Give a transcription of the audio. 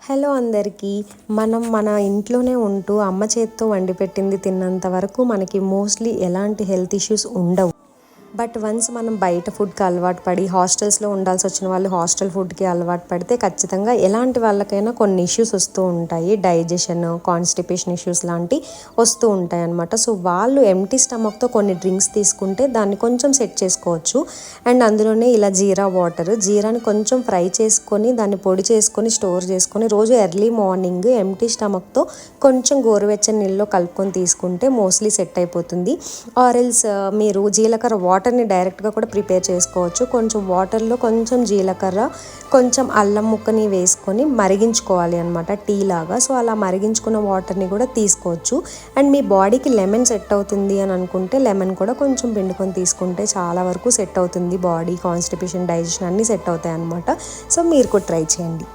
Hello అందరికీ. మన ఇంట్లోనే ఉంటూ అమ్మ చేత్తో వండి పెట్టింది తిన్నంత వరకు మనకి మోస్ట్లీ ఎలాంటి హెల్త్ ఇష్యూస్ ఉండవు. బట్ వన్స్ మనం బయట ఫుడ్కి అలవాటు పడి హాస్టల్స్లో ఉండాల్సి వచ్చిన వాళ్ళు హాస్టల్ ఫుడ్కి అలవాటు పడితే ఖచ్చితంగా ఎలాంటి వాళ్ళకైనా కొన్ని ఇష్యూస్ వస్తూ ఉంటాయి. డైజెషన్, కాన్స్టిపేషన్ ఇష్యూస్ లాంటి వస్తూ ఉంటాయి అన్నమాట. సో వాళ్ళు ఎంటీ స్టమక్తో కొన్ని డ్రింక్స్ తీసుకుంటే దాన్ని కొంచెం సెట్ చేసుకోవచ్చు. అండ్ అందులోనే ఇలా జీరాని కొంచెం ఫ్రై చేసుకొని దాన్ని పొడి చేసుకొని స్టోర్ చేసుకొని రోజు ఎర్లీ మార్నింగ్ ఎంటీ స్టమక్తో కొంచెం గోరువెచ్చని నీళ్ళలో కలుపుకొని తీసుకుంటే మోస్ట్లీ సెట్ అయిపోతుంది. ఆరెల్స్ మీరు జీలకర్ర వాటర్ని డైరెక్ట్గా కూడా ప్రిపేర్ చేసుకోవచ్చు. కొంచెం వాటర్లో కొంచెం జీలకర్ర, కొంచెం అల్లం ముక్కని వేసుకొని మరిగించుకోవాలి అనమాట, టీ లాగా. సో అలా మరిగించుకున్న వాటర్ని కూడా తీసుకోవచ్చు. అండ్ మీ బాడీకి లెమన్ సెట్ అవుతుంది అని అనుకుంటే లెమన్ కూడా కొంచెం పిండుకొని తీసుకుంటే చాలా వరకు సెట్ అవుతుంది. బాడీ కాన్స్టిపేషన్, డైజెషన్ అన్నీ సెట్ అవుతాయి అనమాట. సో మీరు కూడా ట్రై చేయండి.